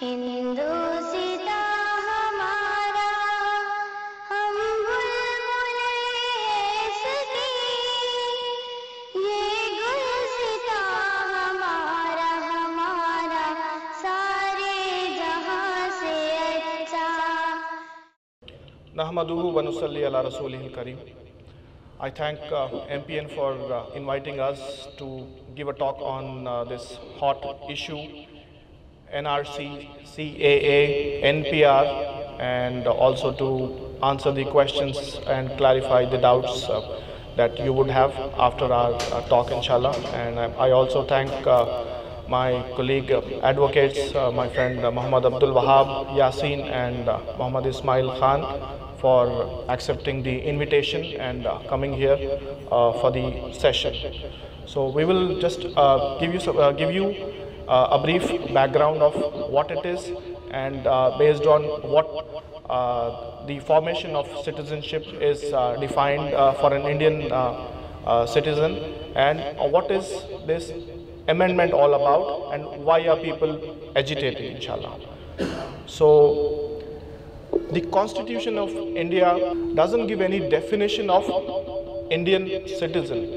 हिंदुस्तान हमारा हम बुलबुले इसकी ये गुलसितां हमारा हमारा सारे जहां से अच्छा नहमदुहु व नुसल्ली अला रसूलिहिल करीम. I thank MPN for inviting us to give a talk on this hot issue, NRC, CAA, NPR, and also to answer the questions and clarify the doubts that you would have after our talk, inshallah. And I also thank my colleague advocates, my friend Mohammed Abdul, Wahab, Yaseen, and Mohammed Ismail Khan for accepting the invitation and coming here for the session. So we will just give you a brief background of what it is, and based on what the formation of citizenship is defined for an Indian citizen, and what is this amendment all about, and why are people agitating, inshallah. So the Constitution of India doesn't give any definition of Indian citizen.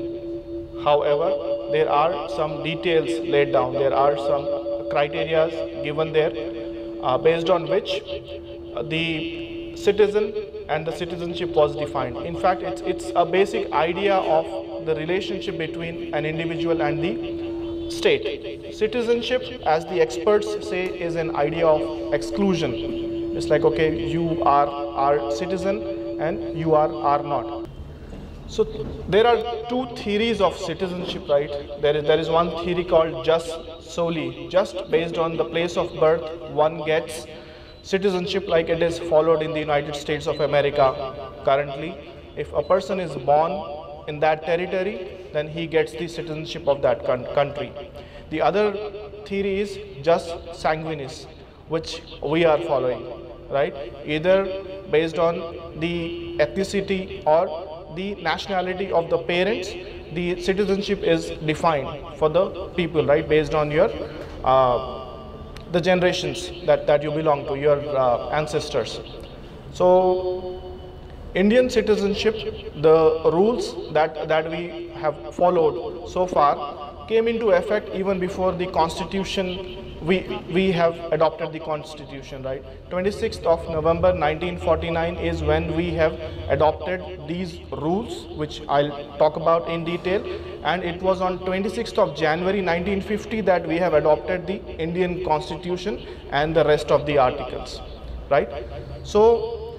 However, there are some details laid down. There are some criteria given there based on which the citizen and the citizenship was defined. In fact, it's a basic idea of the relationship between an individual and the state. Citizenship, as the experts say, is an idea of exclusion. It's like, okay, you are our citizen and you are not. So there are two theories of citizenship, right? There is one theory called jus soli, just based on the place of birth, one gets citizenship, like it is followed in the United States of America currently. If a person is born in that territory, then he gets the citizenship of that country. The other theory is jus sanguinis, which we are following, right? Either based on the ethnicity or the nationality of the parents, the citizenship is defined for the people, right? Based on your the generations that you belong to, your ancestors. So Indian citizenship, the rules that we have followed so far came into effect even before the constitution. We have adopted the constitution, right? 26th of November 1949 is when we have adopted these rules, which I'll talk about in detail. And it was on 26th of January 1950 that we have adopted the Indian constitution and the rest of the articles, right? So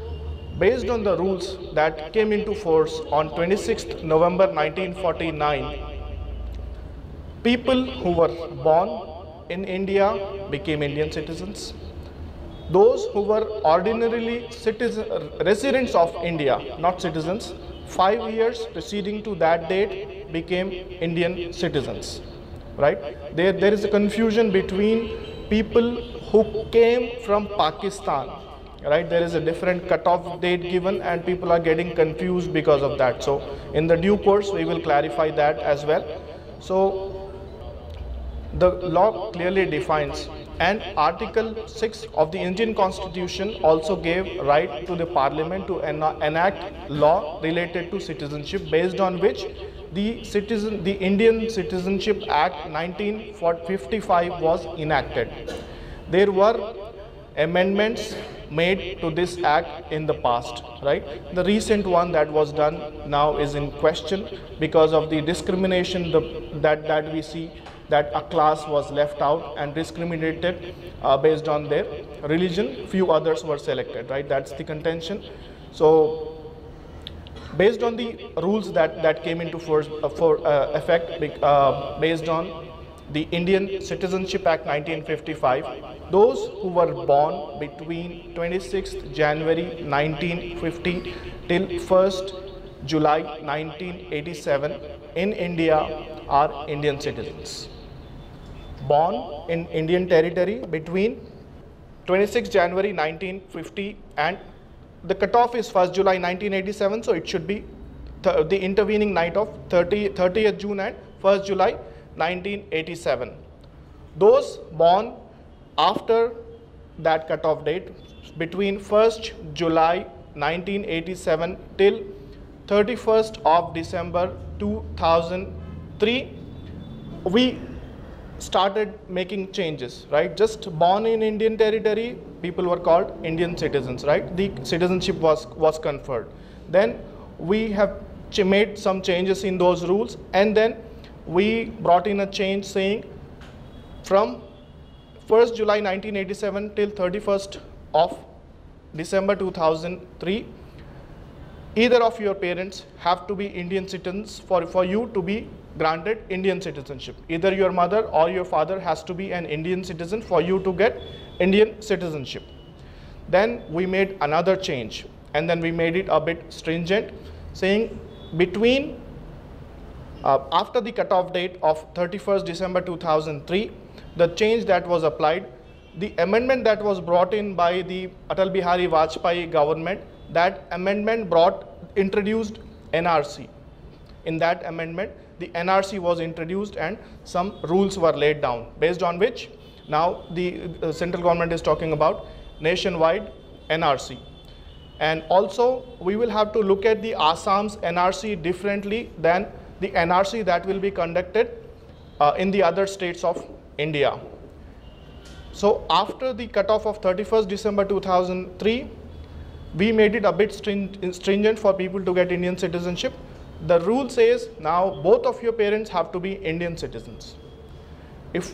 based on the rules that came into force on 26th November 1949, people who were born in India became Indian citizens. Those who were ordinarily residents of India, not citizens, 5 years preceding to that date became Indian citizens, right? There is a confusion between people who came from Pakistan, right? There is a different cutoff date given and people are getting confused because of that. So in the due course, we will clarify that as well. So the law clearly defines, and Article 6 of the Indian Constitution also gave right to the Parliament to enact law related to citizenship, based on which the Indian Citizenship Act 1955 was enacted. There were amendments made to this act in the past, right? The recent one that was done now is in question because of the discrimination that we see, that a class was left out and discriminated based on their religion. Few others were selected, right? That's the contention. So based on the rules that came into effect based on the Indian Citizenship Act 1955, those who were born between 26th January 1950 till 1st July 1987 in India are Indian citizens. Born in Indian territory between 26 January 1950 and the cutoff is 1st July 1987, so it should be the intervening night of 30th June and 1st July 1987. Those born after that cutoff date, between 1st July 1987 till 31st of December 2003, we started making changes, right? Just born in Indian territory, people were called Indian citizens, right? The citizenship was conferred. Then we have made some changes in those rules, and then we brought in a change saying from 1st July 1987 till 31st of December 2003, either of your parents have to be Indian citizens for you to be granted Indian citizenship. Either your mother or your father has to be an Indian citizen for you to get Indian citizenship. Then we made another change, and then we made it a bit stringent, saying between after the cutoff date of 31st December 2003, the change that was applied, the amendment that was brought in by the Atal Bihari Vajpayee government, that amendment introduced NRC. In that amendment, the NRC was introduced and some rules were laid down, based on which now the central government is talking about nationwide NRC. And also we will have to look at the Assam's NRC differently than the NRC that will be conducted in the other states of India. So after the cutoff of 31st December 2003, we made it a bit stringent for people to get Indian citizenship. The rule says now both of your parents have to be Indian citizens. If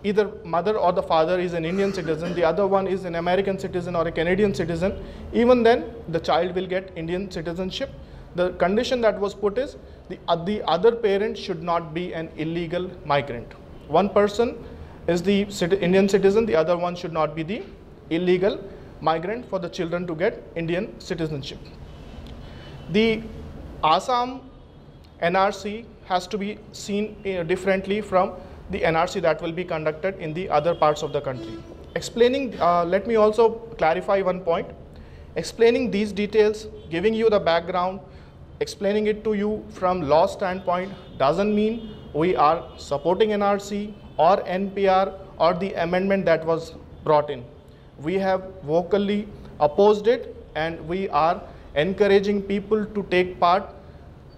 either mother or the father is an Indian citizen, the other one is an American citizen or a Canadian citizen, even then the child will get Indian citizenship. The condition that was put is the other parent should not be an illegal migrant. One person is the Indian citizen, the other one should not be the illegal migrant for the children to get Indian citizenship. The Assam NRC has to be seen differently from the NRC that will be conducted in the other parts of the country. Let me also clarify one point. Explaining these details, giving you the background, explaining it to you from law standpoint doesn't mean we are supporting NRC or NPR or the amendment that was brought in. We have vocally opposed it, and we are encouraging people to take part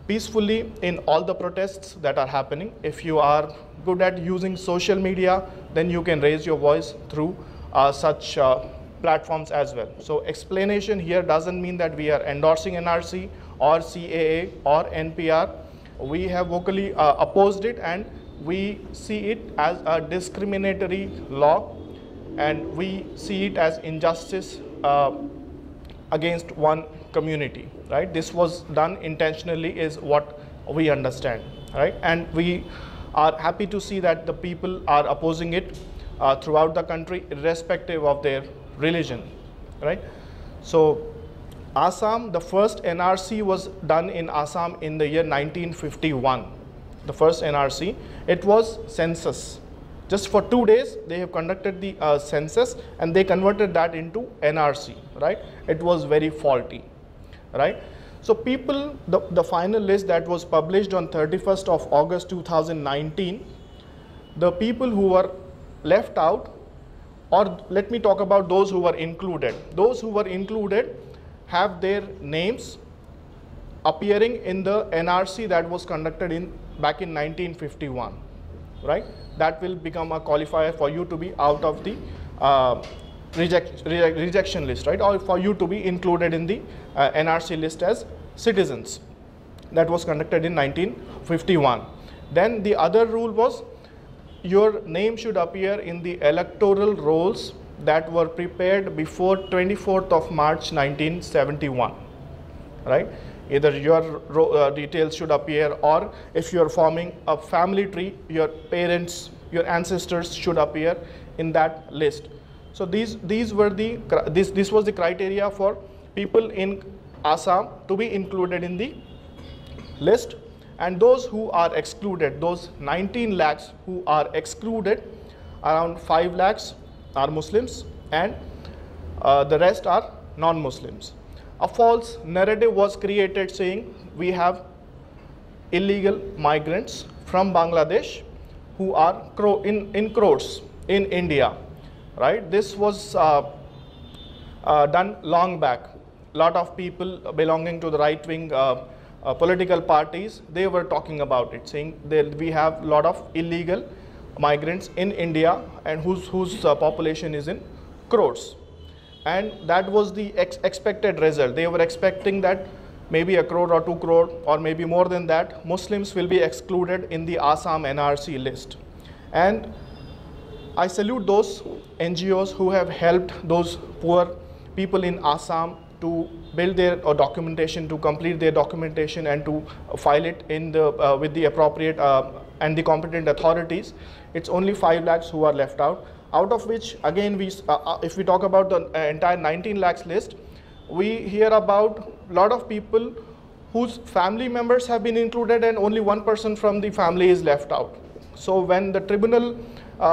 peacefully in all the protests that are happening. If you are good at using social media, then you can raise your voice through such platforms as well. So explanation here doesn't mean that we are endorsing NRC or CAA or NPR. We have vocally opposed it, and we see it as a discriminatory law, and we see it as injustice against one community, right? This was done intentionally is what we understand, right? And we are happy to see that the people are opposing it throughout the country, irrespective of their religion, right? So Assam, the first NRC was done in Assam in the year 1951. The first NRC, it was census. Just for 2 days, they have conducted the census, and they converted that into NRC, right? It was very faulty, right? So people, the final list that was published on 31st of August 2019, the people who were left out, or let me talk about those who were included. Those who were included have their names appearing in the NRC that was conducted back in 1951, right? That will become a qualifier for you to be out of the rejection list, right? Or for you to be included in the NRC list as citizens. That was conducted in 1951. Then the other rule was your name should appear in the electoral rolls that were prepared before 24th of March 1971, right? Either your details should appear, or if you're forming a family tree, your parents, your ancestors should appear in that list. So this was the criteria for people in Assam to be included in the list. And those who are excluded, those 19 lakhs who are excluded, around 5 lakhs are Muslims, and the rest are non-Muslims. A false narrative was created saying we have illegal migrants from Bangladesh who are in crores in India. right? This was done long back. A lot of people belonging to the right-wing political parties, they were talking about it, saying that we have a lot of illegal migrants in India and whose population is in crores. And that was the expected result. They were expecting that maybe 1 crore or 2 crore or maybe more than that Muslims will be excluded in the Assam NRC list. And I salute those NGOs who have helped those poor people in Assam to build their documentation, to complete their documentation and to file it in the with the appropriate and the competent authorities. It's only 5 lakhs who are left out of which, again, if we talk about the entire 19 lakhs list, we hear about a lot of people whose family members have been included and only one person from the family is left out. So when the tribunal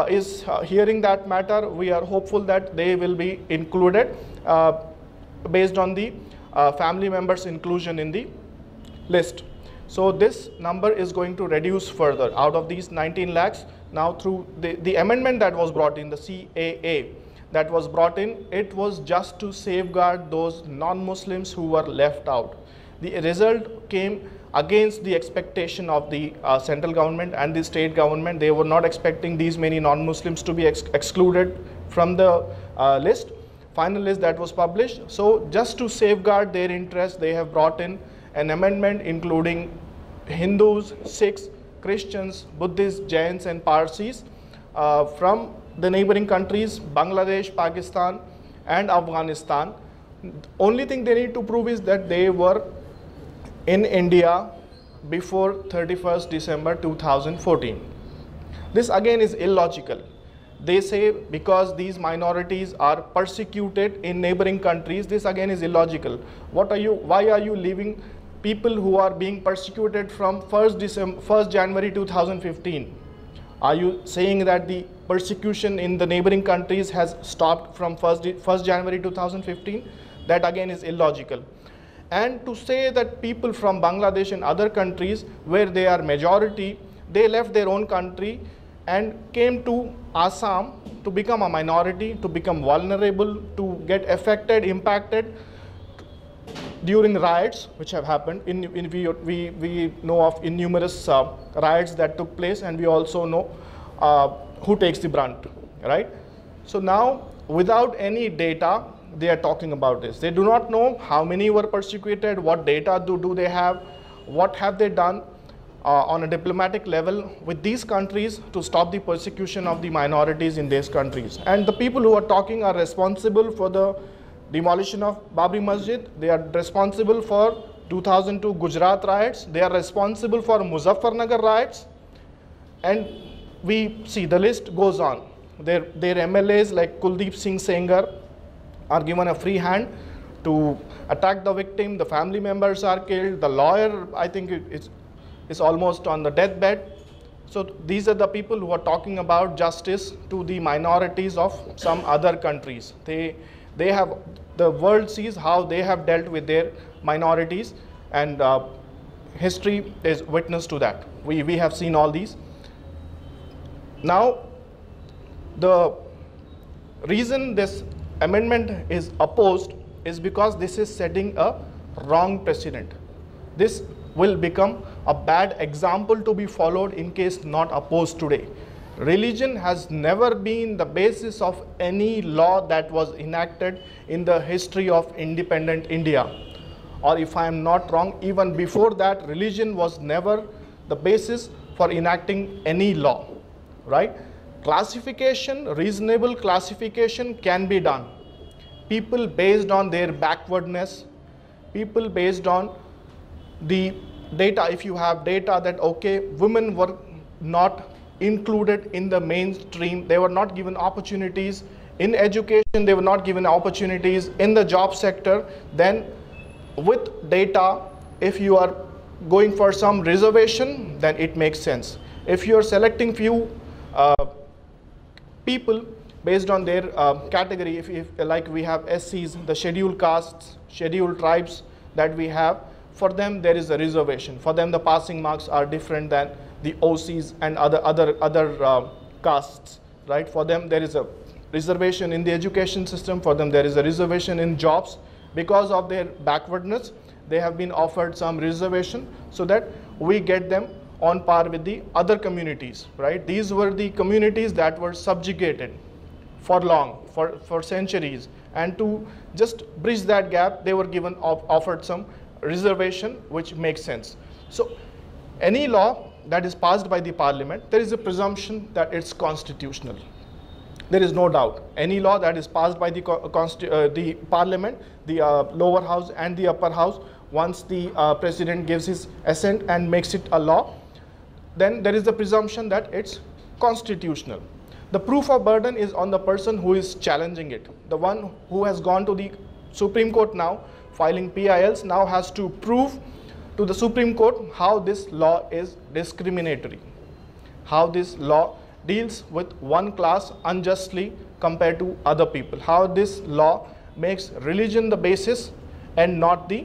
is hearing that matter, we are hopeful that they will be included based on the family members' inclusion in the list. So this number is going to reduce further out of these 19 lakhs. Now through the amendment that was brought in, the CAA that was brought in, it was just to safeguard those non-Muslims who were left out. The result came against the expectation of the central government and the state government. They were not expecting these many non-Muslims to be excluded from the list, final list that was published. So just to safeguard their interests, they have brought in an amendment including Hindus, Sikhs, Christians, Buddhists, Jains and Parsis from the neighboring countries, Bangladesh, Pakistan and Afghanistan. Only thing they need to prove is that they were in India before 31st December 2014. This again is illogical. They say because these minorities are persecuted in neighboring countries, this again is illogical. Why are you leaving people who are being persecuted from 1st January 2015? Are you saying that the persecution in the neighboring countries has stopped from 1st January 2015? That again is illogical. And to say that people from Bangladesh and other countries where they are majority, they left their own country and came to Assam to become a minority, to become vulnerable, to get affected, impacted during riots which have happened. We know of numerous riots that took place, and we also know who takes the brunt, right? So now, without any data, they are talking about this. They do not know how many were persecuted, what data do they have, what have they done on a diplomatic level with these countries to stop the persecution of the minorities in these countries. And the people who are talking are responsible for the demolition of Babri Masjid. They are responsible for 2002 Gujarat riots. They are responsible for Muzaffarnagar riots. And we see the list goes on. Their MLAs like Kuldeep Singh Sengar are given a free hand to attack the victim. The family members are killed. The lawyer, I think, is almost on the deathbed. So these are the people who are talking about justice to the minorities of some other countries. They have, the world sees how they have dealt with their minorities, and history is witness to that. We have seen all these. Now, the reason this amendment is opposed is because this is setting a wrong precedent. This will become a bad example to be followed in case not opposed today. Religion has never been the basis of any law that was enacted in the history of independent India. Or if I am not wrong, even before that, religion was never the basis for enacting any law, right? Classification, reasonable classification can be done. People based on their backwardness, people based on the data, if you have data that, okay, women were not included in the mainstream, they were not given opportunities in education, they were not given opportunities in the job sector, then with data, if you are going for some reservation, then it makes sense. If you are selecting few people based on their category, if like we have SCs, the scheduled castes, scheduled tribes that we have, for them there is a reservation. For them the passing marks are different than the OCs and other castes, right? For them there is a reservation in the education system, for them there is a reservation in jobs. Because of their backwardness, they have been offered some reservation so that we get them on par with the other communities, right? These were the communities that were subjugated for long, for centuries, and to just bridge that gap, they were given offered some reservation, which makes sense. So any law that is passed by the parliament, there is a presumption that it's constitutional. There is no doubt. Any law that is passed by the parliament, the lower house and the upper house, once the president gives his assent and makes it a law, then there is the presumption that it's constitutional. The proof of burden is on the person who is challenging it. The one who has gone to the Supreme Court now, filing PILs, now has to prove to the Supreme Court how this law is discriminatory, how this law deals with one class unjustly compared to other people, how this law makes religion the basis and not the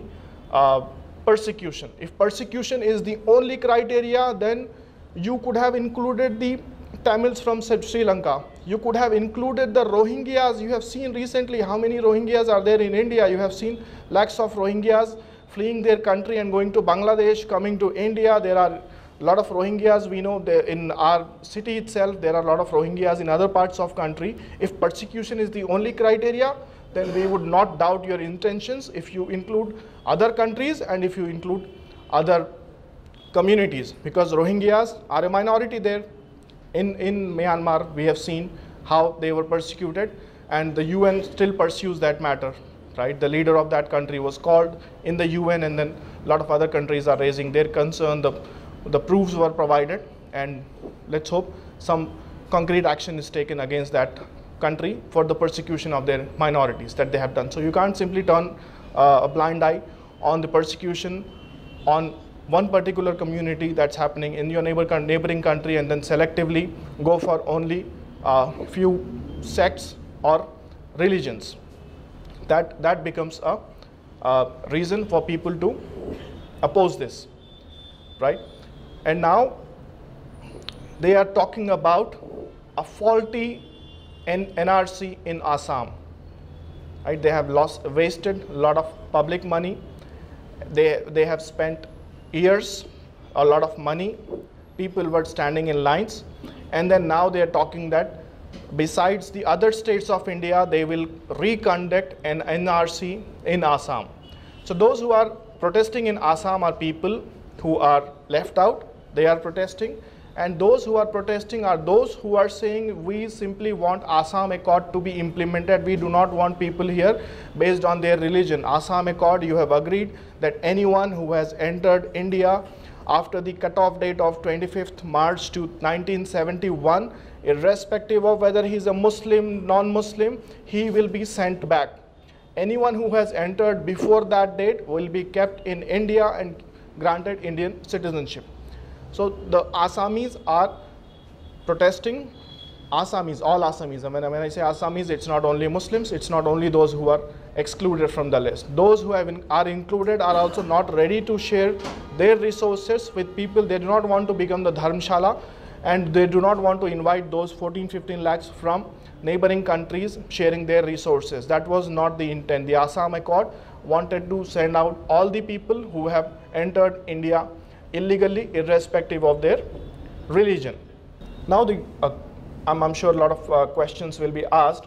persecution. If persecution is the only criteria, then you could have included the Tamils from Sri Lanka. You could have included the Rohingyas. You have seen recently how many Rohingyas are there in India. You have seen lakhs of Rohingyas fleeing their country and going to Bangladesh, coming to India. There are a lot of Rohingyas. We know in our city itself, there are a lot of Rohingyas in other parts of country. If persecution is the only criteria, then we would not doubt your intentions if you include other countries and if you include other communities, because Rohingyas are a minority there. In Myanmar, we have seen how they were persecuted, and the UN still pursues that matter, right? The leader of that country was called in the UN, and then a lot of other countries are raising their concern. The proofs were provided, and let's hope some concrete action is taken against that country for the persecution of their minorities that they have done. So you can't simply turn a blind eye on the persecution on one particular community that's happening in your neighboring country and then selectively go for only few sects or religions. That becomes a reason for people to oppose this, right? And now they are talking about a faulty NRC in Assam, right? They have wasted a lot of public money. They have spent years, a lot of money. People were standing in lines, and then now they are talking that besides the other states of India, they will reconduct an NRC in Assam. So those who are protesting in Assam are people who are left out. They are protesting, and those who are protesting are those who are saying we simply want Assam Accord to be implemented. We do not want people here based on their religion. Assam Accord, you have agreed that anyone who has entered India after the cutoff date of 25th March to 1971, irrespective of whether he is a Muslim, non-Muslim, he will be sent back. Anyone who has entered before that date will be kept in India and granted Indian citizenship. So the Assamese are protesting. Assamese, all Assamese. When I say Assamese, it's not only Muslims, it's not only those who are excluded from the list. Those who are included are also not ready to share their resources with people. They do not want to become the Dharmshala, and they do not want to invite those 14-15 lakhs from neighboring countries sharing their resources. That was not the intent. The Assam Accord wanted to send out all the people who have entered India illegally, irrespective of their religion. Now, I'm sure a lot of questions will be asked.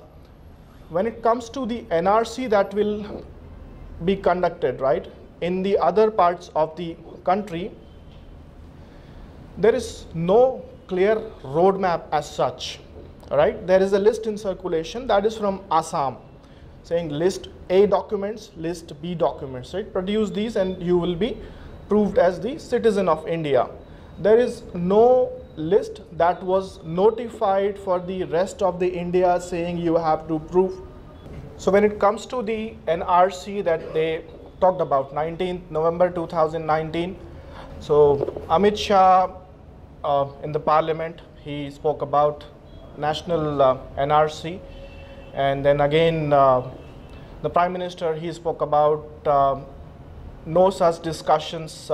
When it comes to the NRC that will be conducted, right, in the other parts of the country, there is no clear roadmap as such, right? There is a list in circulation that is from Assam, saying list A documents, list B documents, right? Produce these and you will be proved as the citizen of India. There is no list that was notified for the rest of the India saying you have to prove. So when it comes to the NRC that they talked about, 19th November 2019, so Amit Shah in the parliament, he spoke about national NRC, and then again the Prime Minister, he spoke about no such discussions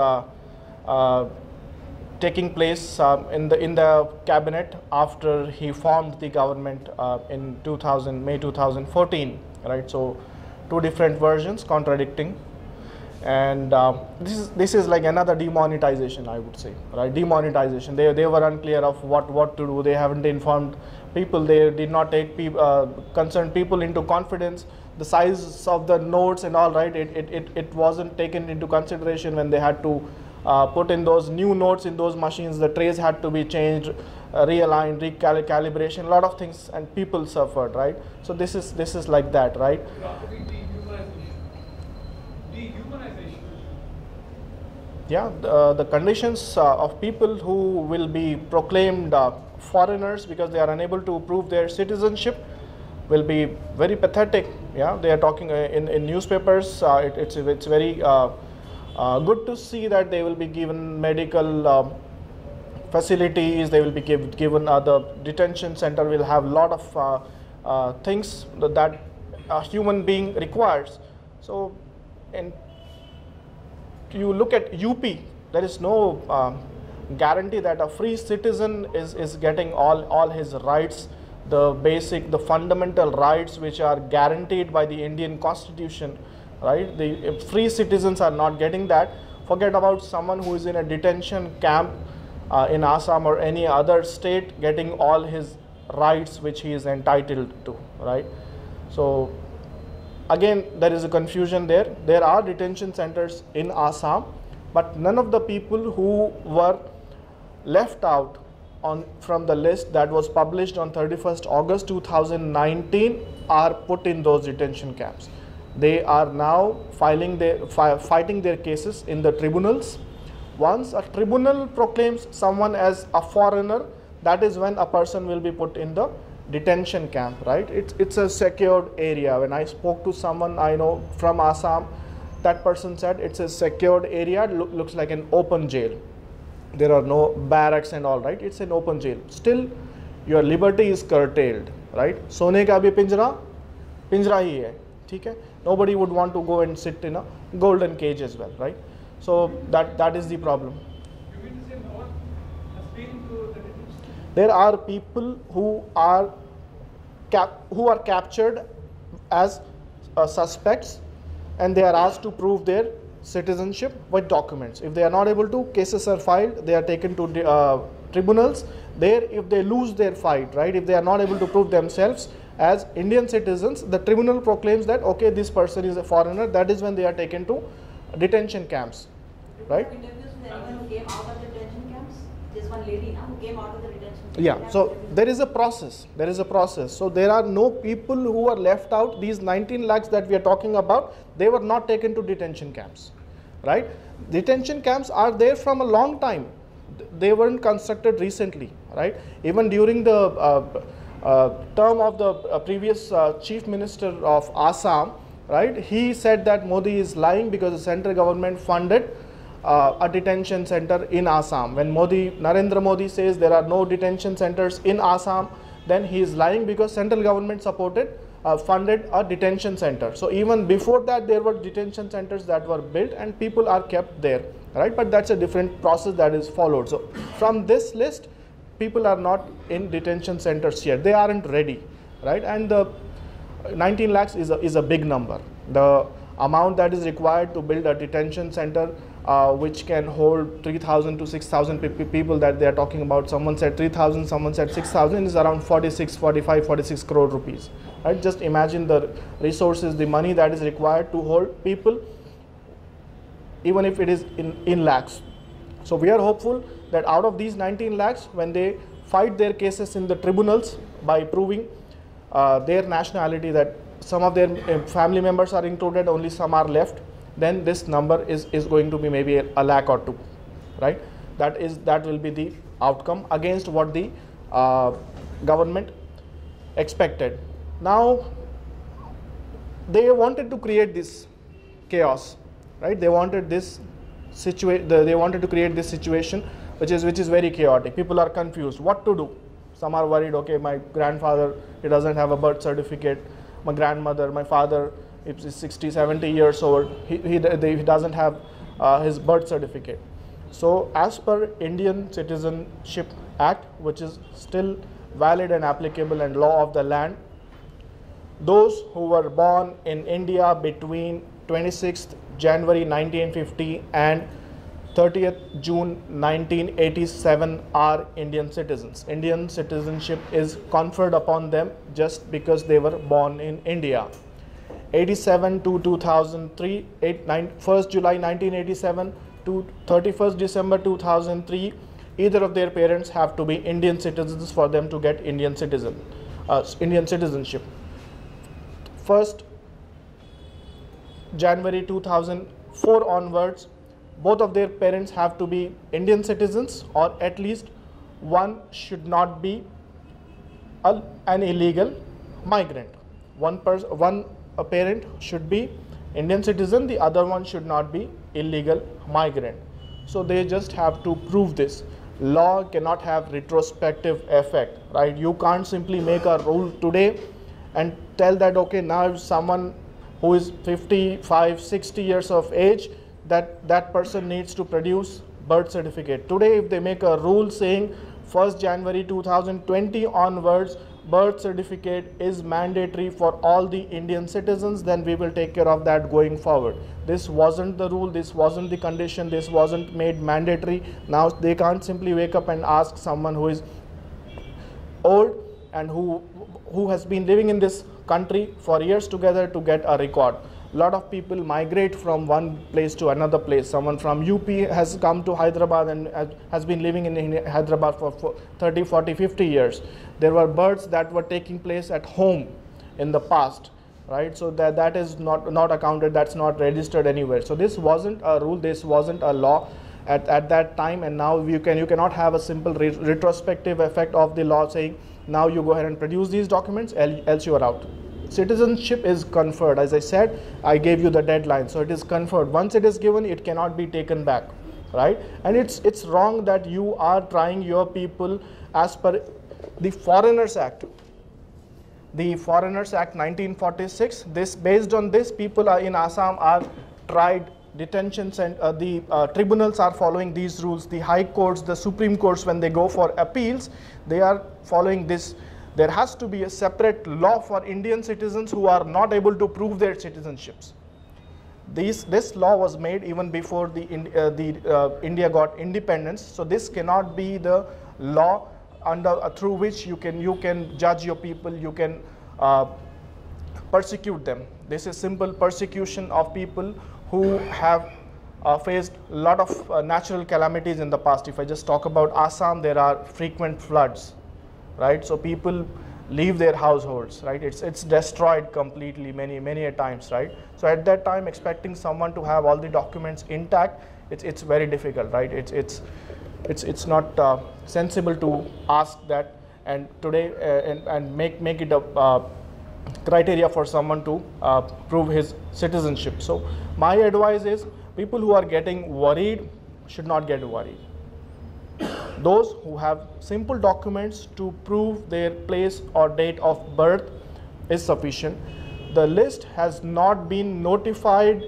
taking place in the cabinet after he formed the government in May 2014, right? So two different versions contradicting, and this is like another demonetization, I would say, right? Demonetization. They were unclear of what to do. They haven't informed people. They did not take concerned people into confidence. The size of the notes and all, right? It wasn't taken into consideration when they had to put in those new notes in those machines. The trays had to be changed, realigned, recalibration, a lot of things, and people suffered, right? So this is like that, right? Yeah, the conditions of people who will be proclaimed foreigners because they are unable to prove their citizenship will be very pathetic. Yeah, they are talking in newspapers. It's very good to see that they will be given medical facilities. They will be given the detention center will have a lot of things that a human being requires. So, and you look at UP, there is no guarantee that a free citizen is getting all his rights, the fundamental rights which are guaranteed by the Indian Constitution, right? The free citizens are not getting that. Forget about someone who is in a detention camp in Assam or any other state getting all his rights which he is entitled to, right? So again, there is a confusion there. There are detention centers in Assam, but none of the people who were left out from the list that was published on 31st August 2019 are put in those detention camps. They are now fighting their cases in the tribunals. Once a tribunal proclaims someone as a foreigner, that is when a person will be put in the detention camp, right? It's a secured area. When I spoke to someone I know from Assam, that person said it's a secured area, looks like an open jail. There are no barracks and all, right? It's an open jail. Still, your liberty is curtailed, right? Sone ka bhi pinjra hi hai, theek hai? Nobody would want to go and sit in a golden cage as well, right? So that is the problem. You mean to say no one has been to the detention? There are people who are captured as suspects, and they are asked to prove their citizenship with documents. If they are not able to, cases are filed. They are taken to tribunals. There, if they lose their fight, right? If they are not able to prove themselves as Indian citizens, the tribunal proclaims that okay, this person is a foreigner. That is when they are taken to detention camps, right? Interviews with anyone who came out of the detention camps? There's one lady now who came out of the detention camps. Yeah, so there is a process. There is a process. So there are no people who are left out. These 19 lakhs that we are talking about, they were not taken to detention camps, right? Detention camps are there from a long time. They weren't constructed recently, right? Even during the term of the previous chief minister of Assam, right? He said that Modi is lying because the central government funded a detention center in Assam. When Narendra Modi says there are no detention centers in Assam, then he is lying because central government funded a detention center. So even before that, there were detention centers that were built and people are kept there, right? But that's a different process that is followed. So from this list, people are not in detention centers yet. They aren't ready, right? And the 19 lakhs is a big number. The amount that is required to build a detention center which can hold 3,000 to 6,000 people that they are talking about. Someone said 3,000, someone said 6,000, is around 46 crore rupees. Right? Just imagine the resources, the money that is required to hold people, even if it is in lakhs. So we are hopeful that out of these 19 lakhs, when they fight their cases in the tribunals by proving their nationality, that some of their family members are included, only some are left, then this number is going to be maybe a lakh or two, right? That will be the outcome against what the government expected. Now, they wanted to create this chaos, right? They wanted this they wanted to create this situation which is very chaotic. People are confused what to do. Some are worried, okay, my grandfather, he doesn't have a birth certificate. My grandmother, my father, is 60, 70 years old. He doesn't have his birth certificate. So as per Indian Citizenship Act, which is still valid and applicable and law of the land, those who were born in India between 26th January 1950 and 30th June 1987 are Indian citizens. Indian citizenship is conferred upon them just because they were born in India. 87 to 2003, 1st July 1987 to 31st December 2003, either of their parents have to be Indian citizens for them to get Indian citizenship. 1st January 2004 onwards, both of their parents have to be Indian citizens, or at least one should not be an illegal migrant. One parent should be Indian citizen, the other one should not be illegal migrant. So they just have to prove this. Law cannot have retrospective effect, right? You can't simply make a rule today and tell that, okay, now if someone who is 55, 60 years of age, that person needs to produce birth certificate. Today, if they make a rule saying 1st January 2020 onwards, birth certificate is mandatory for all the Indian citizens, then we will take care of that going forward. This wasn't the rule, this wasn't the condition, this wasn't made mandatory. Now they can't simply wake up and ask someone who is old and who has been living in this country for years together to get a record. A lot of people migrate from one place to another place. Someone from UP has come to Hyderabad and has been living in Hyderabad for 30, 40, 50 years. There were births that were taking place at home in the past, right? So that is not accounted, that's not registered anywhere. So this wasn't a rule, this wasn't a law at that time, and now you cannot have a simple retrospective effect of the law saying, now you go ahead and produce these documents, else you are out. Citizenship is conferred. As I said, I gave you the deadline, so it is conferred. Once it is given, it cannot be taken back, right? And it's wrong that you are trying your people as per the Foreigners Act. The Foreigners Act 1946, based on this, people in Assam are tried, detentions, and the tribunals are following these rules. The high courts, the Supreme Courts, when they go for appeals, they are following this. There has to be a separate law for Indian citizens who are not able to prove their citizenships. This law was made even before India got independence. So this cannot be the law through which you can judge your people, you can persecute them. This is simple persecution of people who have faced a lot of natural calamities in the past. If I just talk about Assam, there are frequent floods, right? So people leave their households, right? It's destroyed completely many a times, right? So at that time, expecting someone to have all the documents intact, it's very difficult, right? It's not sensible to ask that, and today and make it a criteria for someone to prove his citizenship. So my advice is, people who are getting worried should not get worried. Those who have simple documents to prove their place or date of birth is sufficient. The list has not been notified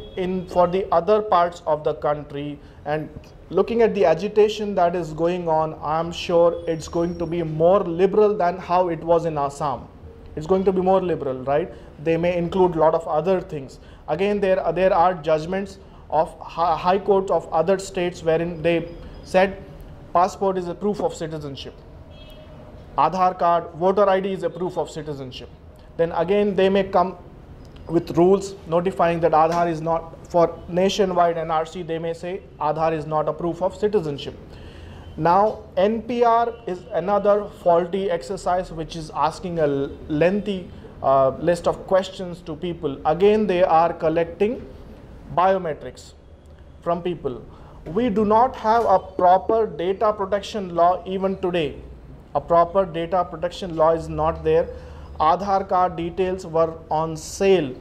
for the other parts of the country, and looking at the agitation that is going on, I'm sure it's going to be more liberal than how it was in Assam. It's going to be more liberal, right? They may include a lot of other things. Again, there are judgments of high courts of other states wherein they said passport is a proof of citizenship. Aadhaar card, voter ID is a proof of citizenship. Then again, they may come with rules notifying that Aadhaar is not, for nationwide NRC, they may say Aadhaar is not a proof of citizenship. Now, NPR is another faulty exercise which is asking a lengthy list of questions to people. Again, they are collecting biometrics from people. We do not have a proper data protection law even today. A proper data protection law is not there. Aadhaar card details were on sale.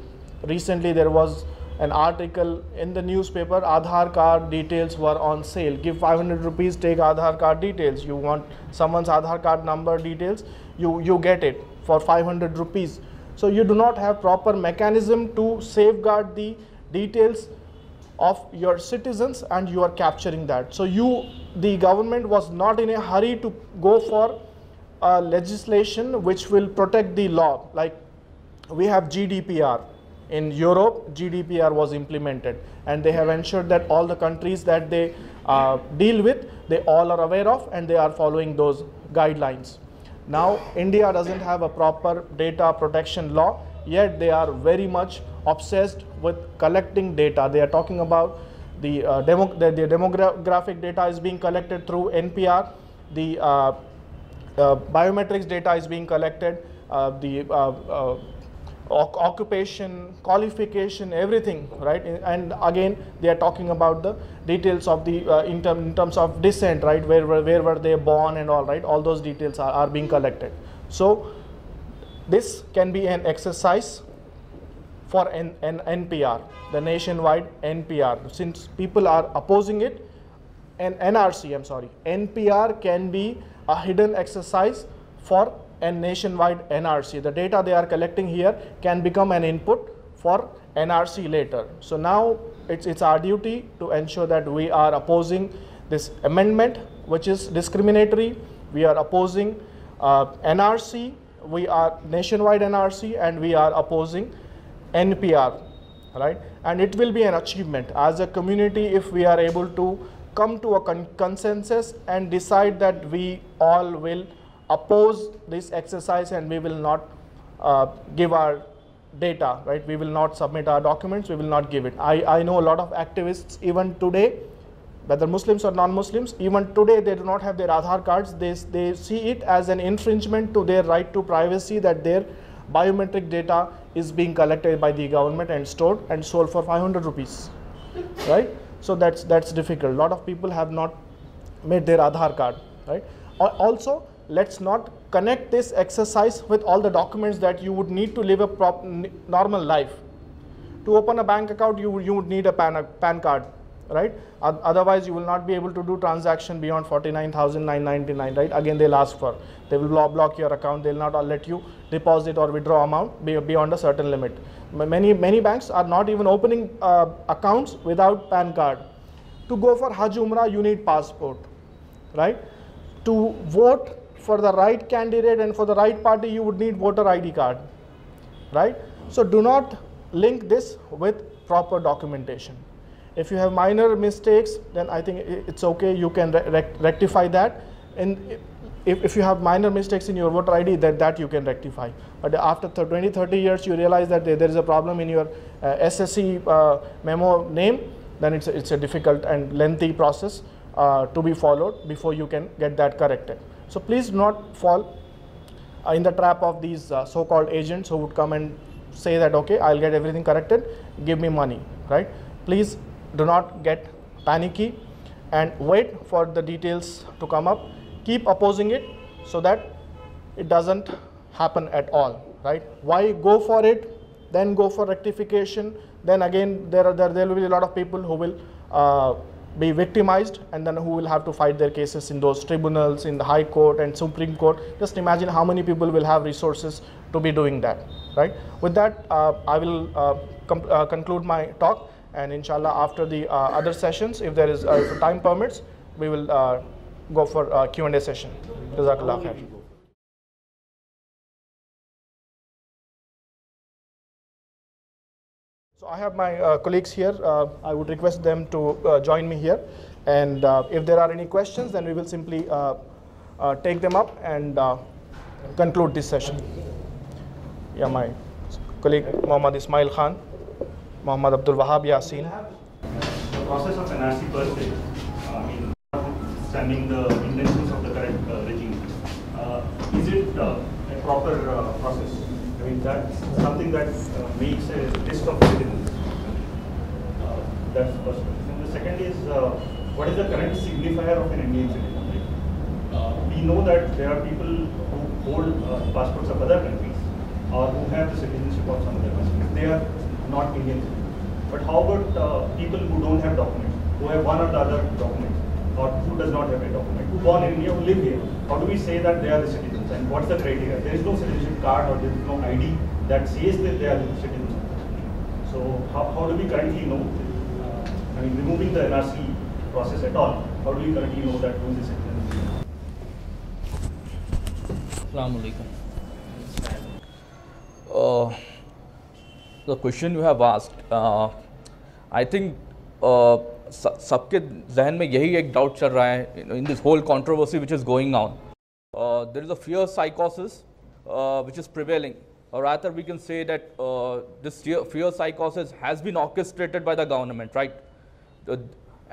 Recently there was an article in the newspaper, Aadhaar card details were on sale. Give 500 rupees, take Aadhaar card details. You want someone's Aadhaar card number details, you get it for 500 rupees. So you do not have proper mechanism to safeguard the details of your citizens, and you are capturing that. So the government was not in a hurry to go for legislation which will protect the law. Like we have GDPR. In Europe, GDPR was implemented, and they have ensured that all the countries that they deal with, they all are aware of, and they are following those guidelines. Now, India doesn't have a proper data protection law, yet they are very much obsessed with collecting data. They are talking about the demographic data is being collected through NPR, the biometrics data is being collected, occupation, qualification, everything, right? And again, they are talking about the details of the in terms of descent, right? Where were they born and all, right? All those details are being collected. So this can be an exercise for an NPR, the nationwide NPR. Since people are opposing it, NPR can be a hidden exercise for a nationwide NRC. The data they are collecting here can become an input for NRC later. So now it's our duty to ensure that we are opposing this amendment, which is discriminatory. We are opposing NRC, we are nationwide NRC, and we are opposing NPR, right? And it will be an achievement as a community if we are able to come to a consensus and decide that we all will oppose this exercise and we will not give our data, right? We will not submit our documents, we will not give it. I know a lot of activists even today, whether Muslims or non-Muslims, even today they do not have their Aadhaar cards. They see it as an infringement to their right to privacy, that their biometric data is being collected by the government and stored and sold for 500 rupees, right? So that's difficult. A lot of people have not made their Aadhaar card, right? Also, let's not connect this exercise with all the documents that you would need to live a normal life. To open a bank account, you would need a PAN card, right? Otherwise, you will not be able to do transaction beyond 49,999, right? Again, they'll ask for. They will block your account. They'll not let you deposit or withdraw amount beyond a certain limit. Many banks are not even opening accounts without PAN card. To go for Hajj Umrah, you need passport, right? To vote for the right candidate and for the right party, you would need voter ID card, right? So do not link this with proper documentation. If you have minor mistakes, then I think it's okay, you can rectify that. And if you have minor mistakes in your voter ID, that you can rectify. But after 20-30 years, you realize that there is a problem in your SSC memo name, then it's a difficult and lengthy process to be followed before you can get that corrected. So please do not fall in the trap of these so-called agents who would come and say that, okay, I'll get everything corrected, give me money, right? Please do not get panicky and wait for the details to come up. Keep opposing it so that it doesn't happen at all, right? Why go for it, then go for rectification, then again there will be a lot of people who will be victimized, and then who will have to fight their cases in those tribunals, in the High Court and Supreme Court. Just imagine how many people will have resources to be doing that, right? With that, I will conclude my talk, and inshallah after the other sessions, if there is if time permits, we will go for a Q&A session. Jazakallah khair. So I have my colleagues here. I would request them to join me here, and if there are any questions, then we will simply take them up and conclude this session. Yeah, my colleague Mohammed Ismail Khan, Mohammed Abdul, Wahab, Yaseen. The process of NRC per se, understanding the intentions of the current regime, is it a proper process? I mean, that's something that makes a list of citizens. That's the first question. And the second is, what is the current signifier of an Indian citizen? We know that there are people who hold passports of other countries or who have the citizenship of some other countries. They are not Indian citizens. But how about people who don't have documents, who have one or the other document, or who does not have a document, who born in India, who live here? How do we say that they are the citizens, and what's the criteria? There is no citizenship card or there is no ID that says that they are citizens. So how do we currently know? I mean, removing the NRC process at all, how do you currently know that who is a citizen? Assalamu alaikum. The question you have asked, I think सबके जहन में यही एक doubt चल रहा है in this whole controversy which is going on. There is a fear psychosis which is prevailing, or rather we can say that this fear psychosis has been orchestrated by the government, right?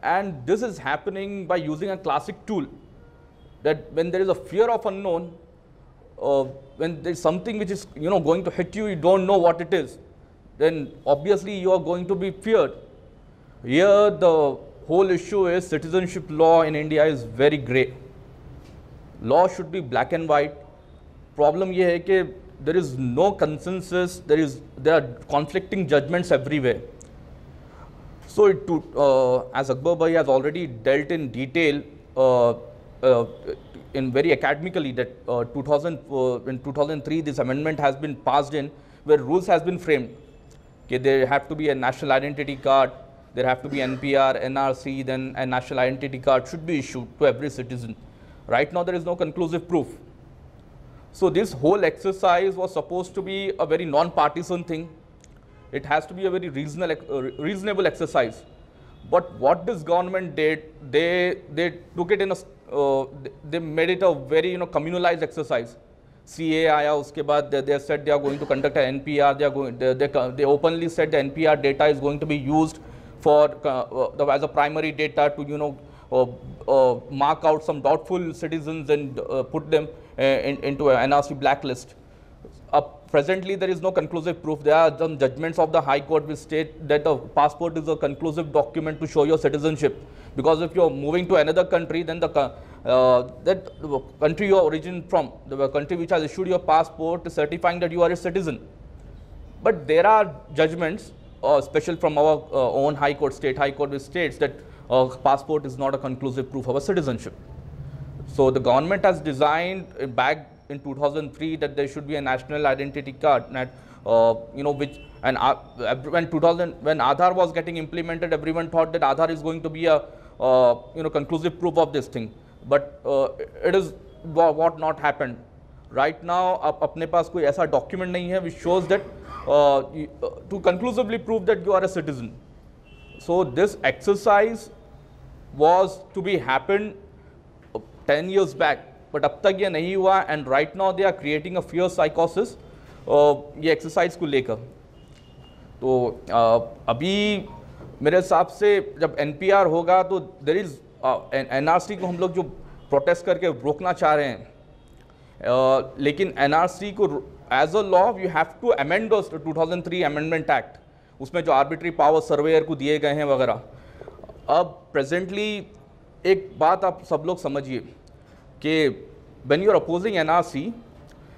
And this is happening by using a classic tool, that when there is a fear of unknown, when there is something which is going to hit you, you don't know what it is, then obviously you are going to be feared. Here the whole issue is citizenship law in India is very grey. Law should be black and white. Problem ये है कि there is no consensus, there are conflicting judgments everywhere. So as Akbar Bhai has already dealt in detail in very academically that in 2003 this amendment has been passed in, where rules has been framed that there have to be a national identity card, there have to be NPR, NRC, then a national identity card should be issued to every citizen. Right now there is no conclusive proof. So this whole exercise was supposed to be a very non-partisan thing. It has to be a very reasonable exercise. But what this government did, they took it in a, they made it a very communalized exercise. CAA आया, उसके बाद they said they are going to conduct an NPR. They openly said the NPR data is going to be used for as a primary data to mark out some doubtful citizens and put them into an NRC blacklist. Presently, there is no conclusive proof. There are some judgments of the High Court which state that a passport is a conclusive document to show your citizenship. Because if you are moving to another country, then the country you are origin from, the country which has issued your passport, is certifying that you are a citizen. But there are judgments, especially from our own High Court, State High Court, which states that passport is not a conclusive proof of a citizenship. So the government has designed back in 2003 that there should be a national identity card, that which, and when Aadhaar was getting implemented, everyone thought that Aadhaar is going to be a conclusive proof of this thing. But it is what not happened. Right now, अपने पास कोई ऐसा document नहीं है which shows that to conclusively prove that you are a citizen. So this exercise was to be happened 10 years back, but अब तक ये नहीं हुआ, and right now they are creating a fear psychosis ये exercise को लेकर. तो अभी मेरे हिसाब से जब NPR होगा तो there is NRC को हम लोग जो protest करके रोकना चाह रहे हैं, लेकिन NRC को as a law you have to amend the 2003 Amendment Act, उसमें जो arbitrary power surveyor को दिए गए हैं वगैरह. अब presently एक बात आप सब लोग समझिए कि when you are opposing NRC,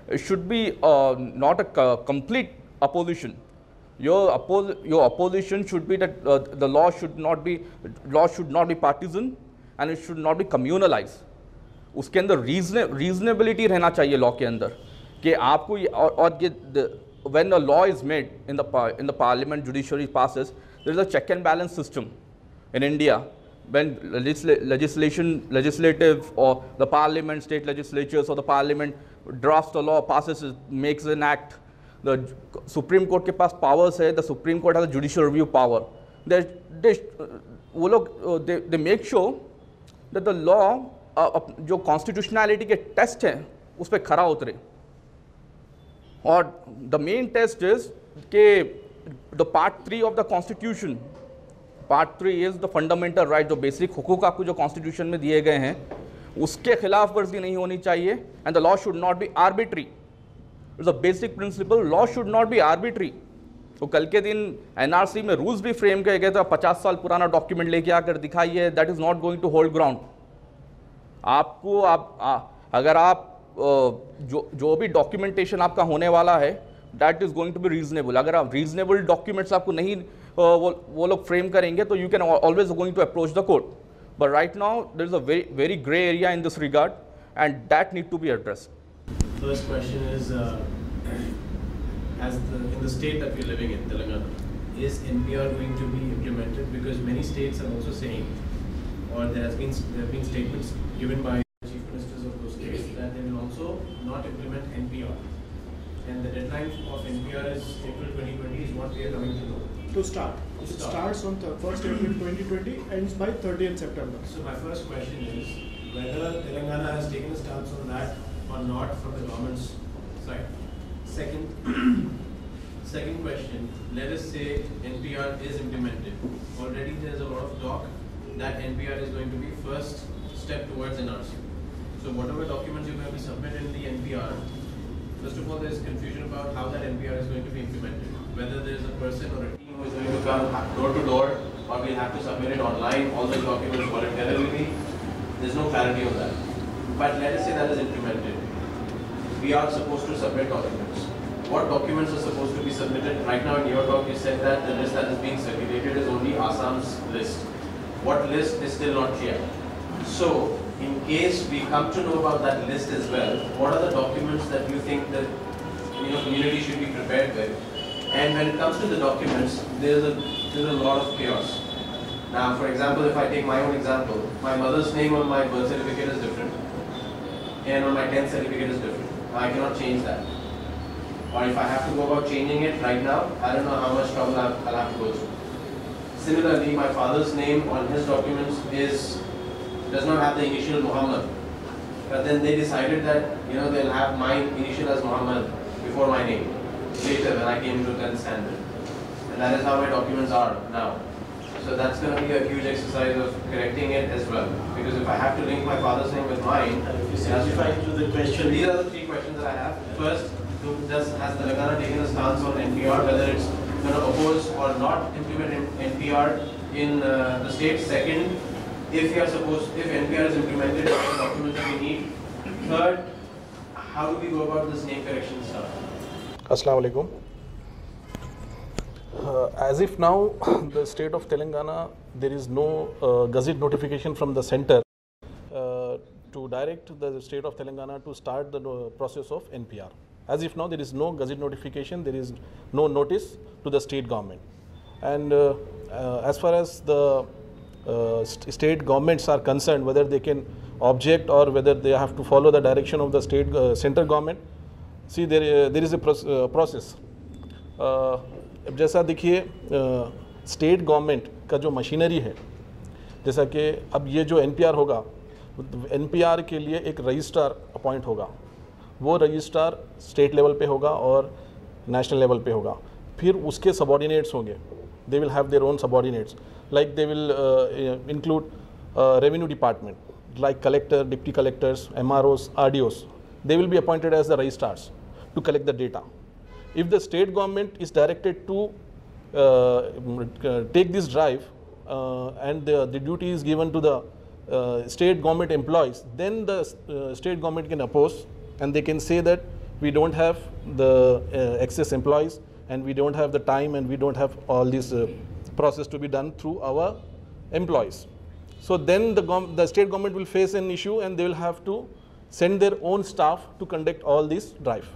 it should be not a complete opposition. Your opposition should be that the law should not be partisan and it should not be communalized. उसके अंदर reasonability रहना चाहिए law के अंदर कि आपको और ये when a law is made in the parliament, judiciary passes, there is a check and balance system in India. When legislative or the parliament, state legislatures or the parliament drafts a law, passes it, makes an act, the Supreme Court के पास powers है, the Supreme Court has a judicial review power. They make sure that the law जो constitutionality के test हैं उस पर खरा उतरे. और the main test is कि the part 3 of the constitution, part 3 is the fundamental right, जो basic हुकूक आपको जो constitution में दिए गए हैं उसके खिलाफ वर्जी नहीं होनी चाहिए, and the law should not be arbitrary. It's a basic principle, law should not be arbitrary. तो कल के दिन NRC में rules भी frame किए गए थे, 50 साल पुराना document लेके आकर दिखाइए, that is not going to hold ground. आपको अगर आप जो भी documentation आपका होने वाला है, that is going to be reasonable. अगर आप reasonable documents आपको नहीं वो लोग frame करेंगे तो you can always going to approach the court. But right now there is a very gray area in this regard, and that need to be addressed. First question is, in the state that we're living in, Telangana, is NPR going to be implemented? Because many states are also saying, or there have been statements given by chief ministers of those states that they will also not implement NPR. And the deadline of NPR is April 2020 is what we are coming to know. To start. It starts on 1st April 2020, ends by 30th September. So my first question is whether Telangana has taken a stance on that or not from the government's side. Second question, let us say NPR is implemented. Already there is a lot of talk that NPR is going to be first step towards NRC. So whatever documents you have to submit in the NPR, first of all there is confusion about how that NPR is going to be implemented. Whether there is a person or a team who is going to come door to door, or we'll have to submit it online, all the documents voluntarily. There's no clarity on that. But let us say that is implemented. We are supposed to submit documents. What documents are supposed to be submitted? Right now in your talk you said that the list that is being circulated is only Assam's list. What list is still not clear. So in case we come to know about that list as well, what are the documents that you think the community should be prepared with? And when it comes to the documents, there's a lot of chaos. Now, for example, if I take my own example, my mother's name on my birth certificate is different, and on my 10th certificate is different. I cannot change that. Or if I have to go about changing it right now, I don't know how much trouble I'll have to go through. Similarly, my father's name on his documents does not have the initial Mohammed. But then they decided that they'll have my initial as Mohammed before my name. Later when I came to 10th standard. And that is how my documents are now. So that's going to be a huge exercise of correcting it as well. Because if I have to link my father's name with mine, if you simplify to the question. These are the three questions that I have. First, has Telangana taken a stance on NPR, whether it's going to oppose or not implement NPR in the state? Second, if NPR is implemented, what are the documents that we need? Third, how do we go about this name correction stuff? Assalamu alaikum. As if now the state of Telangana, there is no gazette notification from the center to direct the state of Telangana to start the process of NPR. As if now there is no gazette notification, there is no notice to the state government. And as far as the state governments are concerned, whether they can object or whether they have to follow the direction of the state center government, see there is a process. जैसा देखिए state government का जो machinery है, जैसा कि अब ये जो NPR होगा, NPR के लिए एक रजिस्ट्रार अपॉइंट होगा. वो रजिस्ट्रार स्टेट लेवल पे होगा और नेशनल लेवल पे होगा. फिर उसके सबॉर्डिनेट्स होंगे. They will have their own subordinates, like they will include revenue department, like collector, deputy collectors, MROs, RDOs. They will be appointed as the registrars to collect the data. If the state government is directed to take this drive and the duty is given to the state government employees, then the state government can oppose and they can say that we don't have the excess employees and we don't have the time and we don't have all this process to be done through our employees. So then the state government will face an issue and they will have to send their own staff to conduct all this drive.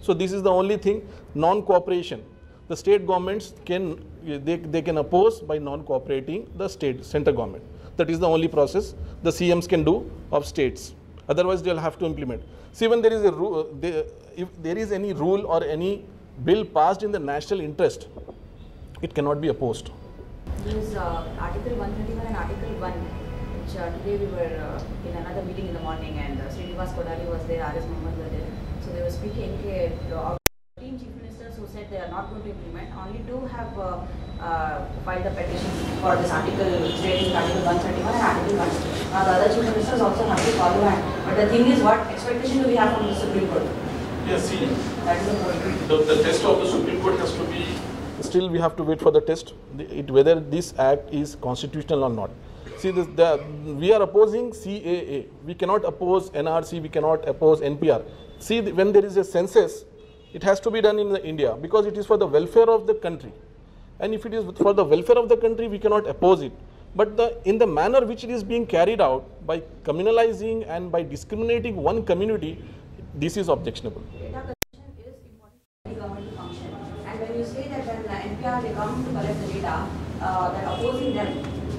So this is the only thing, non-cooperation. The state governments can oppose by non-cooperating the center government. That is the only process the CMs can do of states. Otherwise, they will have to implement. See, when there is a rule, if there is any rule or any bill passed in the national interest, it cannot be opposed. There is Article 131 and Article 1, which today we were in another meeting in the morning, and Mirza Qudrathullah Baig was there, RS Mohammed was there. So they were speaking, our team chief ministers who said they are not going to implement, only two have filed a petition for this article, stating Article 131 and Article 1. Now the other chief ministers also have to follow that. But the thing is, what expectation do we have from the Supreme Court? Yes, see, that is the point. The test of the Supreme Court has to be, still we have to wait for the test, whether this act is constitutional or not. See, we are opposing CAA. We cannot oppose NRC, we cannot oppose NPR. See, when there is a census, it has to be done in India because it is for the welfare of the country. And if it is for the welfare of the country, we cannot oppose it. But in the manner which it is being carried out, by communalizing and by discriminating one community, this is objectionable. Data collection is important for the government to function. And when you say that when the NPR they come to that opposing them,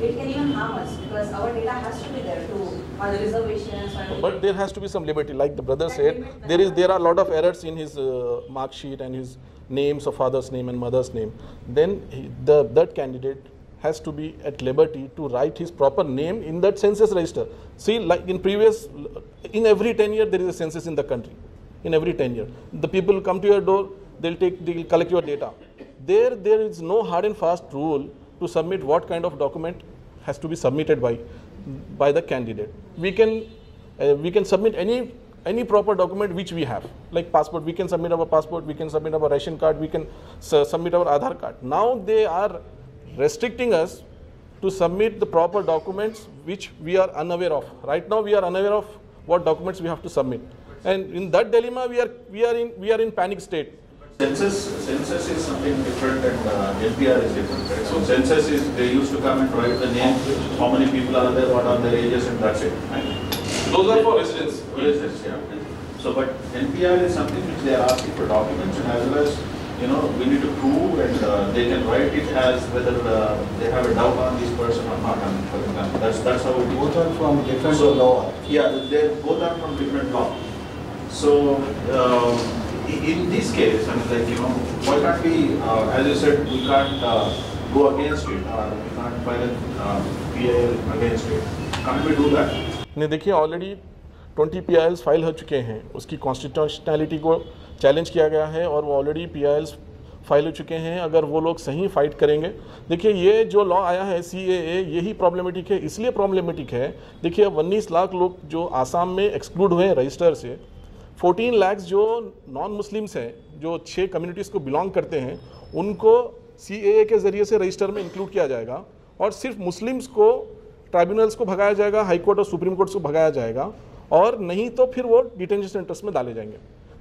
it can even harm us because our data has to be there to the reservations. But there has to be some liberty, like the brother said. There are a lot of errors in his mark sheet and his names of father's name and mother's name. Then that candidate has to be at liberty to write his proper name in that census register. See, like in every 10 years there is a census in the country. In every 10 years, the people come to your door, they'll collect your data. There is no hard and fast rule to submit what kind of document has to be submitted by the candidate. We can submit any proper document which we have, like passport. We can submit our passport, we can submit our ration card, we can submit our Aadhaar card. Now they are restricting us to submit the proper documents which we are unaware of. Right now we are unaware of what documents we have to submit, and in that dilemma we are in panic state. Census is something different and NPR is different. Right? So census is, they used to come and write the name, how many people are there, what are their ages, and that's it. Right? Those are for residents. Residents, yeah. So, but NPR is something which they are asking for documents, and as well as, we need to prove, and they can write it as whether they have a doubt on this person or not. And for example, that's how it is. Both are from different law. Yeah, they both are from different law. So, in this case, I mean, why can't we, as you said, we can't go against it, or we can't file a PIL against it. Can't we do that? नहीं, देखिए already 20 PILs file हो चुके हैं, उसकी constitutionality को challenge किया गया है और वो ऑलरेडी PILs फाइल हो चुके हैं. अगर वो लोग सही फाइट करेंगे, देखिए ये जो लॉ आया है CAA, यही प्रॉब्लमेटिक है. इसलिए प्रॉब्लमेटिक है, देखिए अब 19 लाख लोग जो आसाम में एक्सक्लूड हुए हैं रजिस्टर से, 14 लाख जो नॉन मुस्लिम्स हैं, जो 6 कम्युनिटीज़ को बिलोंग करते हैं, उनको CAA के ज़रिए से रजिस्टर में इंक्लूड किया जाएगा और सिर्फ मुस्लिम्स को ट्राइब्यूनल्स को भगाया जाएगा, हाई कोर्ट और सुप्रीम कोर्ट को भगाया जाएगा, और नहीं तो फिर वो डिटेंशन सेंटर्स में डाले जाएंगे.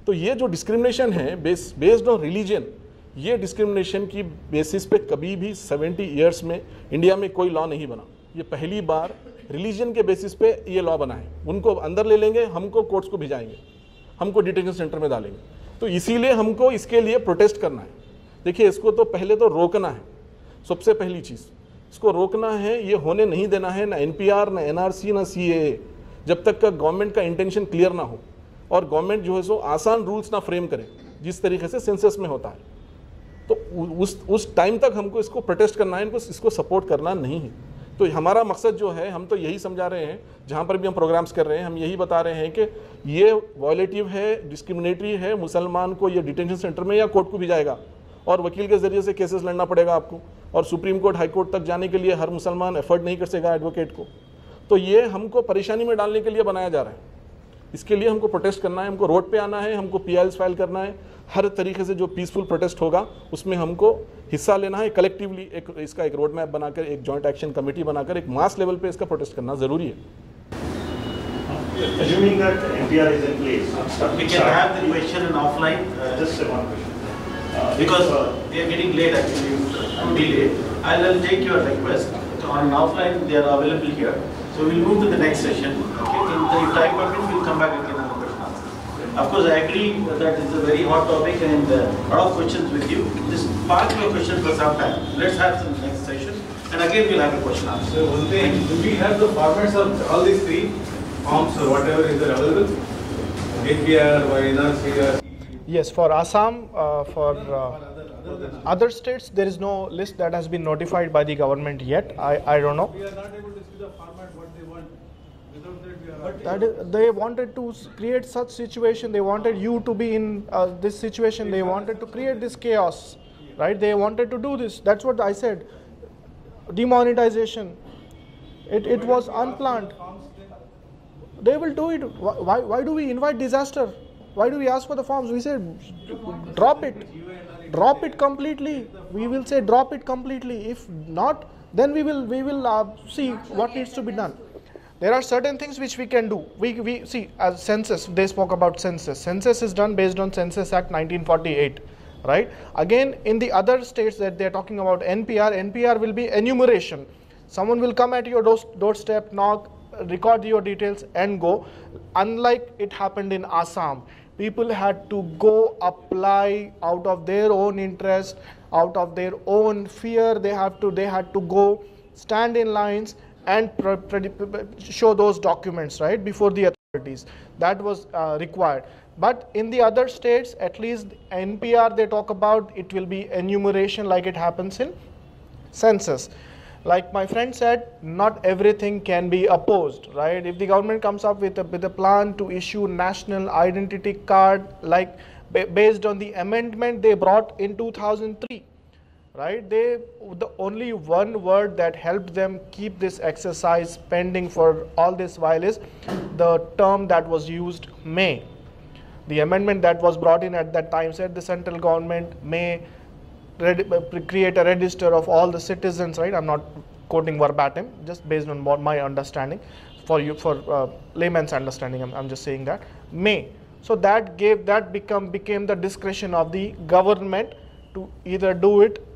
तो ये जो डिस्क्रिमिनेशन है बेस्ड ऑन रिलीजन, ये डिस्क्रिमिनेशन की बेसिस पे कभी भी 70 ईयर्स में इंडिया में कोई लॉ नहीं बना. ये पहली बार रिलीजन के बेसिस पे ये लॉ बना है. उनको अंदर ले लेंगे, हमको कोर्ट्स को भिजाएंगे, हमको डिटेंशन सेंटर में डालेंगे. तो इसीलिए हमको इसके लिए प्रोटेस्ट करना है. देखिए इसको तो पहले तो रोकना है, सबसे पहली चीज़ इसको रोकना है. ये होने नहीं देना है, ना NPR, ना NRC, ना CAA, जब तक का गवर्नमेंट का इंटेंशन क्लियर ना हो और गवर्नमेंट जो है सो आसान रूल्स ना फ्रेम करे जिस तरीके से सेंसस में होता है. तो उस टाइम तक हमको इसको प्रोटेस्ट करना है, इसको सपोर्ट करना नहीं है. तो हमारा मकसद जो है, हम तो यही समझा रहे हैं, जहाँ पर भी हम प्रोग्राम्स कर रहे हैं, हम यही बता रहे हैं कि ये वॉयलेटिव है, डिस्क्रिमिनेटरी है. मुसलमान को ये डिटेंशन सेंटर में या कोर्ट को भी जाएगा और वकील के ज़रिए से केसेस लड़ना पड़ेगा आपको, और सुप्रीम कोर्ट, हाई कोर्ट तक जाने के लिए हर मुसलमान एफर्ट नहीं कर सकेगा एडवोकेट को. तो ये हमको परेशानी में डालने के लिए बनाया जा रहा है. इसके लिए हमको प्रोटेस्ट करना है, हमको रोड पे आना है, हमको PILs फाइल करना है. हर तरीके से जो पीसफुल प्रोटेस्ट होगा उसमें हमको हिस्सा लेना है. कलेक्टिवली इसका एक रोड मैप बनाकर, एक जॉइंट एक्शन कमेटी बनाकर, एक मास लेवल पे इसका प्रोटेस्ट करना ज़रूरी है. Assuming that NPR is in place, we can have the question in offline. Just one question. Because they are getting late actually, delayed. I'll take your request. On offline, they are available here. So we'll move to the next session. Okay. In the time permits, we'll come back again on the question answer. Of course, I agree that it's a very hot topic and a lot of questions with you. Just park your questions for some time. Let's have some next session. And again, we'll have a question answer. So one thing, do we have the formats of all these three forms or whatever is available? NPR or NRC? Yes, for Assam, for other states, there is no list that has been notified by the government yet. I don't know. We are not able to see the format what they want. Without that, we are not. That is, they wanted to create such situation. They wanted you to be in this situation. They wanted to create this chaos, right? They wanted to do this. That's what I said. Demonetization. It was unplanned. They will do it. Why do we invite disaster? Why do we ask for the forms? We say drop it. Drop it completely. We will say drop it completely. If not, then we will see what needs to be done. There are certain things which we can do. We see, as census, they spoke about census. Census is done based on Census Act 1948, right? Again, in the other states that they're talking about NPR will be enumeration. Someone will come at your doorstep, knock, record your details and go. Unlike it happened in Assam, People had to go apply out of their own interest, out of their own fear. They had to go stand in lines and show those documents, right, before the authorities. That was required. But in the other states, at least NPR, they talk about it will be enumeration like it happens in census. Like my friend said, not everything can be opposed, right? If the government comes up with a plan to issue national identity card, like based on the amendment they brought in 2003, right? The only one word that helped them keep this exercise pending for all this while is the term that was used, may. The amendment that was brought in at that time said the central government may create a register of all the citizens, right? I'm not quoting verbatim, just based on what my understanding, for layman's understanding, I'm just saying that, may. So that became the discretion of the government to either do it,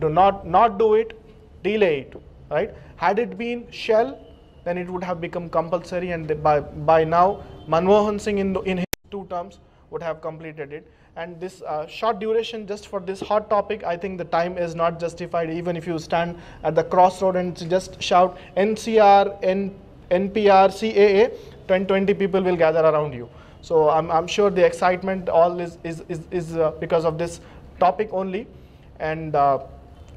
do not do it, delay it, right? Had it been shall, then it would have become compulsory, and by now Manmohan Singh in his 2 terms would have completed it. And this short duration just for this hot topic, I think the time is not justified. Even if you stand at the crossroad and just shout NCR, NPR, CAA, 20 people will gather around you. So I'm sure the excitement all is because of this topic only. And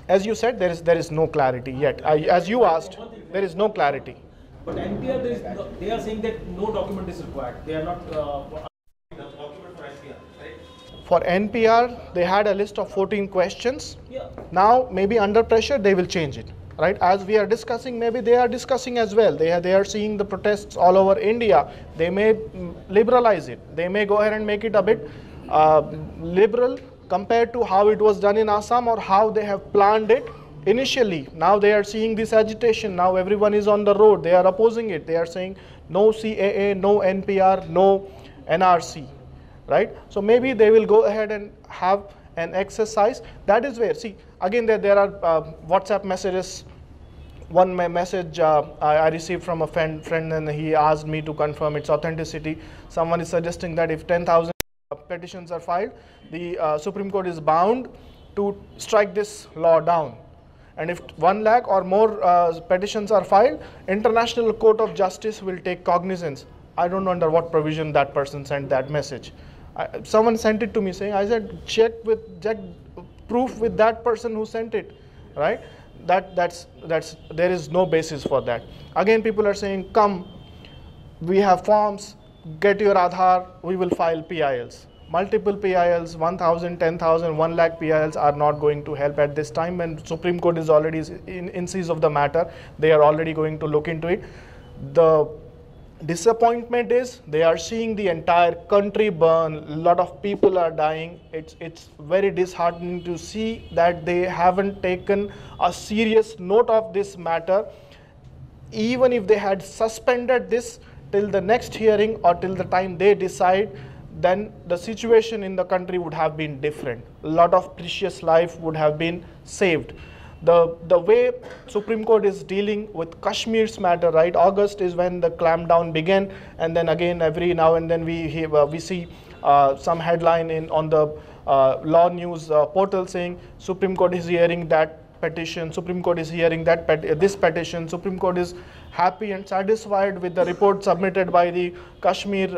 as you said, there is no clarity yet. As you asked, there is no clarity. But NPR, they are saying that no document is required. They are not. For NPR, they had a list of 14 questions. Yeah. Now, maybe under pressure, they will change it, right? As we are discussing, maybe they are discussing as well. They are seeing the protests all over India. They may liberalize it. They may go ahead and make it a bit liberal compared to how it was done in Assam or how they have planned it initially. Now they are seeing this agitation. Now everyone is on the road. They are opposing it. They are saying no CAA, no NPR, no NRC. Right? So maybe they will go ahead and have an exercise. That is where, see, again there are WhatsApp messages. One message I received from a friend and he asked me to confirm its authenticity. Someone is suggesting that if 10,000 petitions are filed, the Supreme Court is bound to strike this law down. And if 1 lakh or more petitions are filed, International Court of Justice will take cognizance. I don't know under what provision that person sent that message. Someone sent it to me saying, I said, check proof with that person who sent it, right? There is no basis for that. Again, people are saying, come, we have forms, get your Aadhaar, we will file PILs. Multiple PILs, 1,000, 10,000, 1 lakh PILs are not going to help at this time when Supreme Court is already in seize of the matter. They are already going to look into it. The disappointment is they are seeing the entire country burn. A lot of people are dying. It's very disheartening to see that they haven't taken a serious note of this matter. Even if they had suspended this till the next hearing or till the time they decide, then the situation in the country would have been different. A lot of precious life would have been saved. The way Supreme Court is dealing with Kashmir's matter, right? August is when the clampdown began, and then again every now and then we see some headline on the law news portal saying Supreme Court is hearing that petition, Supreme Court is hearing that this petition, Supreme Court is happy and satisfied with the report submitted by the Kashmir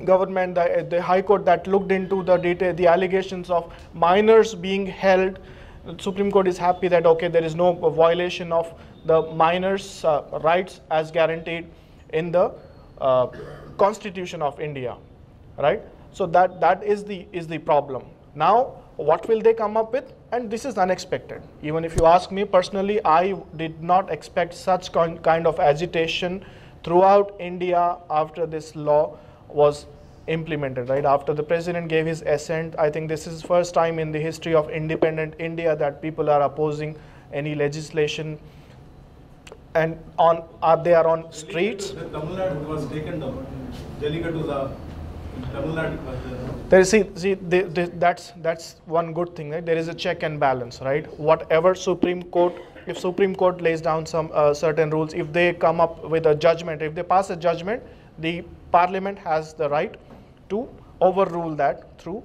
government, the High Court that looked into the allegations of minors being held. Supreme Court is happy that okay, there is no violation of the minors' rights as guaranteed in the Constitution of India, right? So that is the problem. Now, what will they come up with? And this is unexpected. Even if you ask me personally, I did not expect such kind of agitation throughout India after this law was implemented, right? After the president gave his assent, I think this is first time in the history of independent India that people are opposing any legislation, and they are on streets. The Tamil Nadu was taken down. Delegate to the Tamil Nadu. That's one good thing, right? There is a check and balance, right? Whatever Supreme Court, if Supreme Court lays down some certain rules, if they come up with a judgment, if they pass a judgment, the Parliament has the right to overrule that through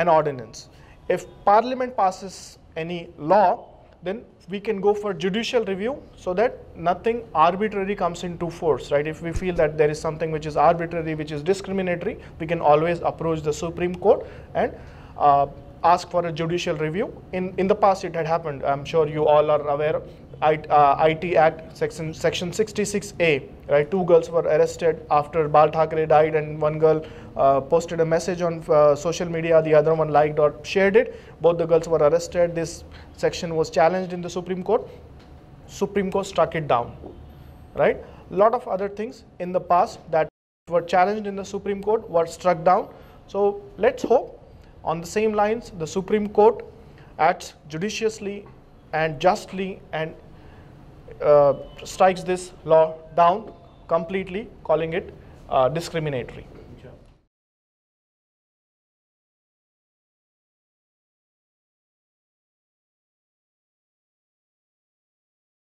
an ordinance. If Parliament passes any law, then we can go for judicial review so that nothing arbitrary comes into force, right? If we feel that there is something which is arbitrary, which is discriminatory, we can always approach the Supreme Court and ask for a judicial review. In the past it had happened, I'm sure you all are aware, IT Act section 66A, right? 2 girls were arrested after Bal Thackeray died, and one girl posted a message on social media, the other one liked or shared it. Both the girls were arrested. This section was challenged in the Supreme Court. Supreme Court struck it down, right? A lot of other things in the past that were challenged in the Supreme Court were struck down. So let's hope on the same lines the Supreme Court acts judiciously and justly and strikes this law down completely, calling it discriminatory.